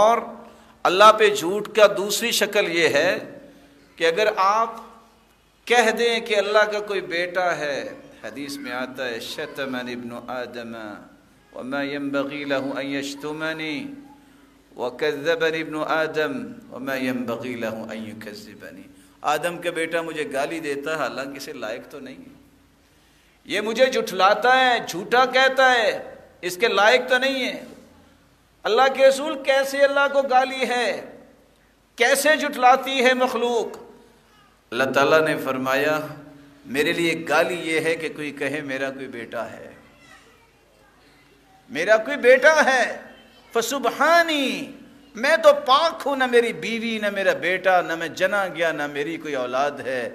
اور اللہ پہ جھوٹ کا دوسری شکل یہ ہے کہ اگر آپ کہہ دیں کہ اللہ کا کوئی بیٹا ہے، حدیث میں آتا ہے شتمنی ابن آدم وما ينبغي له ان يشتمني وكذبني ابن آدم وما ينبغي له ان يكذبني، آدم کا بیٹا مجھے گالی دیتا ہے حالانکہ اسے لائق تو نہیں ہے، یہ مجھے جھٹلاتا ہے، جھوٹا کہتا ہے، اس کے لائق تو نہیں ہے۔ اللہ کے رسول کیسے اللہ کو گالی ہے، کیسے جھٹلاتی ہے مخلوق؟ اللہ تعالیٰ نے فرمایا میرے لیے گالی یہ ہے کہ کوئی کہے میرا کوئی بیٹا ہے، میرا کوئی بیٹا ہے، فسبحانی، میں تو پاک ہوں، نہ میری بیوی نہ میرا بیٹا، نہ میں جنا گیا، نہ میری کوئی اولاد ہے۔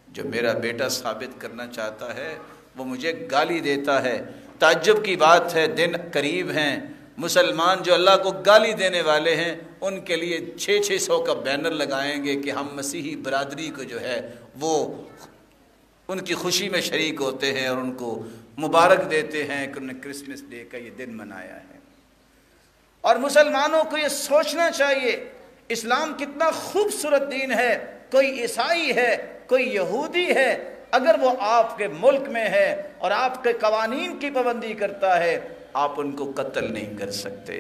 جو میرا بیٹا ثابت کرنا چاہتا ہے وہ مجھے گالی دیتا ہے۔ تعجب کی بات ہے، دن قریب ہیں، مسلمان جو اللہ کو گالی دینے والے ہیں ان کے لیے 600 کا بینر لگائیں گے کہ ہم مسیحی برادری کو جو ہے وہ ان کی خوشی میں شریک ہوتے ہیں اور ان کو مبارک دیتے ہیں کہ انہوں نے کرسمس ڈے کا یہ دن منایا ہے۔ اور مسلمانوں کو یہ سوچنا چاہیے اسلام کتنا خوبصورت دین ہے، کوئی عیسائی ہے، کوئی یہودی ہے، اگر وہ آپ کے ملک میں ہے اور آپ کے قوانین کی پابندی کرتا ہے آپ ان کو قتل نہیں کر سکتے،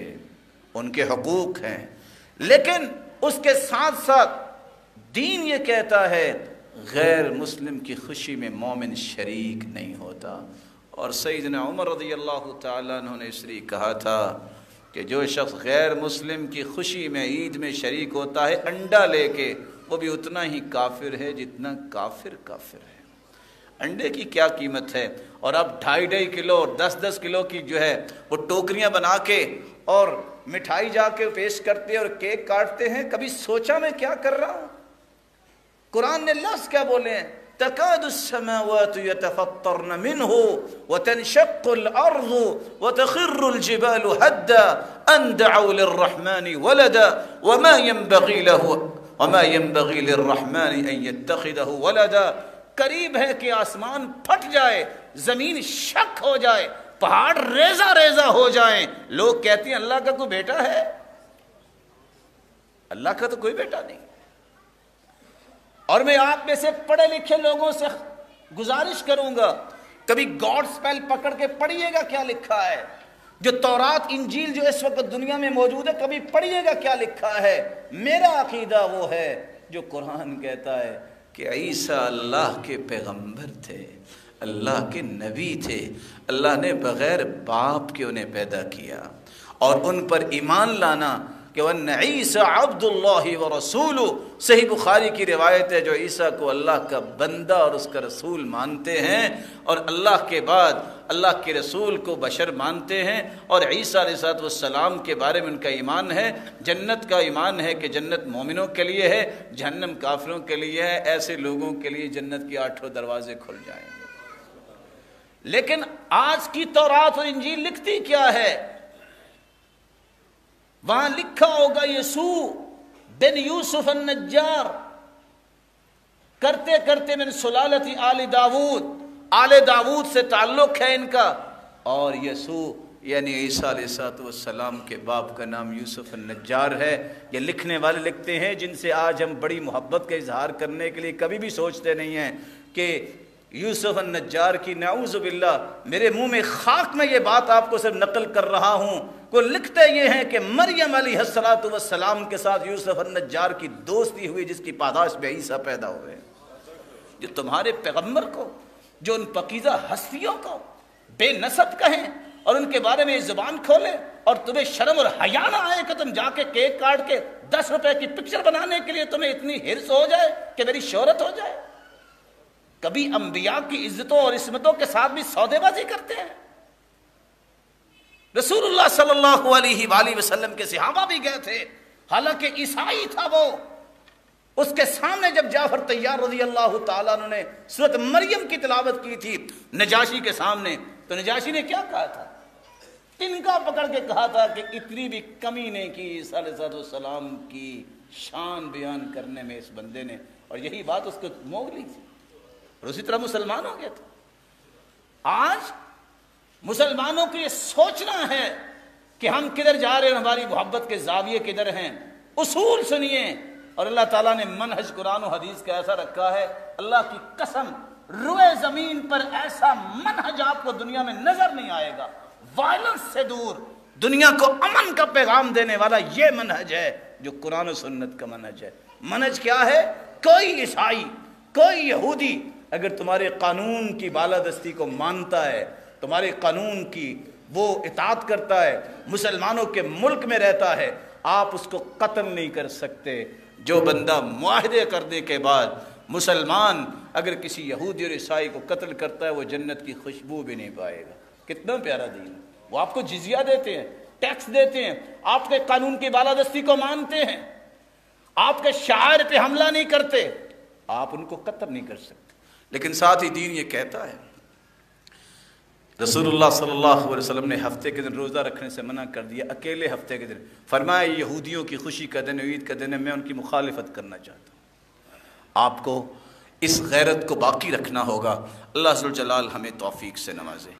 ان کے حقوق ہیں، لیکن اس کے ساتھ ساتھ دین یہ کہتا ہے غیر مسلم کی خوشی میں مومن شریک نہیں ہوتا۔ اور سیدنا عمر رضی اللہ تعالیٰ عنہ نے اس لیے کہا تھا کہ جو شخص غیر مسلم کی خوشی میں عید میں شریک ہوتا ہے انڈا لے کے، وہ بھی اتنا ہی کافر ہے جتنا کافر کافر ہے۔ انڈے کی کیا قیمت ہے، اور اب 2.5 کلو اور 10 کلو کی جو ہے وہ ٹوکریاں بنا کے اور مٹھائی جا کے پیش کرتے ہیں اور کیک کاٹتے ہیں۔ کبھی سوچا میں کیا کر رہا ہوں؟ قرآن نے لفظ کیا بولے ہیں؟ تکاد السماوات يتفطرن منه وتنشق الارض وتخر الجبال هدا ان دعوا للرحمن ولدا وما ينبغي للرحمن ان يتخذه ولدا۔ قریب ہے کہ آسمان پھٹ جائے، زمین شک ہو جائے، پہاڑ ریزہ ریزہ ہو جائیں، لوگ کہتے ہیں اللہ کا کوئی بیٹا ہے۔ اللہ کا تو کوئی بیٹا نہیں۔ اور میں آپ میں سے پڑھے لکھے لوگوں سے گزارش کروں گا کبھی گاڈ سپیل پکڑ کے پڑھیے گا کیا لکھا ہے، جو تورات انجیل جو اس وقت دنیا میں موجود ہے کبھی پڑھیے گا کیا لکھا ہے۔ میرا عقیدہ وہ ہے جو قرآن کہتا ہے کہ عیسیٰ اللہ کے پیغمبر تھے، اللہ کے نبی تھے، اللہ نے بغیر باپ کے انہیں پیدا کیا، اور ان پر ایمان لانا کہ وَأَنَّ عِيسَىٰ عَبْدُ اللَّهِ وَرَسُولُهُ۔ صحیح بخاری کی روایت ہے جو عیسیٰ کو اللہ کا بندہ اور اس کا رسول مانتے ہیں اور اللہ کے بعد اللہ کے رسول کو بشر مانتے ہیں، اور عیسیٰ علیہ السلام کے بارے میں ان کا ایمان ہے، جنت کا ایمان ہے کہ جنت مومنوں کے لیے ہے، جہنم کافروں کے لیے ہے، ایسے لوگوں کے لیے جنت کے 8 دروازے کھل جائیں گے۔ لیکن آج کی تورات اور انجیل لکھتی کیا ہے؟ وہاں لکھا ہوگا یسوع بن یوسف النجار، کرتے کرتے من سلالت آل داود، آل داود سے تعلق ہے ان کا، اور یسوع یعنی عیسیٰ علیہ السلام کے باپ کا نام یوسف النجار ہے۔ یہ لکھنے والے لکھتے ہیں جن سے آج ہم بڑی محبت کا اظہار کرنے کے لیے کبھی بھی سوچتے نہیں ہیں کہ یوسف النجار کی، نعوذ باللہ، میرے منہ میں خاک میں یہ بات آپ کو صرف نقل کر رہا ہوں، کو لکھتے یہ ہیں کہ مریم علیہ السلام کے ساتھ یوسف النجار کی دوستی ہوئی جس کی پاداش میں عیسیٰ پیدا ہوئے۔ جو تمہارے پیغمبر کو، جو ان پاکیزہ ہستیوں کو بے نسب کہیں اور ان کے بارے میں زبان کھولے اور تمہیں شرم اور حیا نہ آئے کہ تم جا کے کیک کاٹ کے 10 روپے کی پکچر بنانے کے لیے تمہیں اتنی ہرس ہو جائے کہ میری شہرت ہو جائے۔ کبھی انبیاء کی عزتوں اور عصمتوں کے ساتھ بھی سودے بازی کرتے ہیں۔ رسول اللہ صلی اللہ علیہ وآلہ وسلم کے صحابہ بھی گئے تھے، حالانکہ عیسائی تھا وہ، اس کے سامنے جب جعفر طیار رضی اللہ تعالیٰ عنہ نے سورۃ مریم کی تلاوت کی تھی نجاشی کے سامنے، تو نجاشی نے کیا کہا تھا؟ تنکا پکڑ کے کہا تھا کہ اتنی بھی کمی نہیں کی عیسیٰ علیہ السلام کی شان بیان کرنے میں اس بندے نے، اور یہی بات اس کو موگ لی تھی اور اسی طرح مسلمان ہو گیا تھا۔ آج مسلمانوں کو یہ سوچنا ہے کہ ہم کدھر جا رہے ہیں، ہماری محبت کے زاویے کدھر ہیں، اصول سنیے۔ اور اللہ تعالیٰ نے منہج قرآن و حدیث کا ایسا رکھا ہے، اللہ کی قسم روئے زمین پر ایسا منہج آپ کو دنیا میں نظر نہیں آئے گا، وائلنس سے دور، دنیا کو امن کا پیغام دینے والا یہ منہج ہے جو قرآن و سنت کا منہج ہے۔ منہج کیا ہے؟ کوئی عیسائی، کوئی یہودی اگر تمہارے قانون کی بالادستی کو مانتا ہے، تمہارے قانون کی وہ اطاعت کرتا ہے، مسلمانوں کے ملک میں رہتا ہے، آپ اس کو قتل نہیں کر سکتے۔ جو بندہ معاہدے کرنے کے بعد مسلمان اگر کسی یہودی اور عیسائی کو قتل کرتا ہے، وہ جنت کی خوشبو بھی نہیں پائے گا۔ کتنا پیارا دین ہے۔ وہ آپ کو جزیہ دیتے ہیں، ٹیکس دیتے ہیں، آپ کے قانون کی بالادستی کو مانتے ہیں، آپ کے شاعر پہ حملہ نہیں کرتے، آپ ان کو قتل نہیں کر سکتے۔ لیکن ساتھ ہی دین یہ کہتا ہے، رسول اللہ صلی اللہ علیہ وسلم نے ہفتے کے دن روزہ رکھنے سے منع کر دیا، اکیلے ہفتے کے دن۔ فرمایا یہودیوں کی خوشی کا دن، عید کا دن ہے، میں ان کی مخالفت کرنا چاہتا ہوں۔ آپ کو اس غیرت کو باقی رکھنا ہوگا۔ اللہ ذوالجلال ہمیں توفیق سے نوازے۔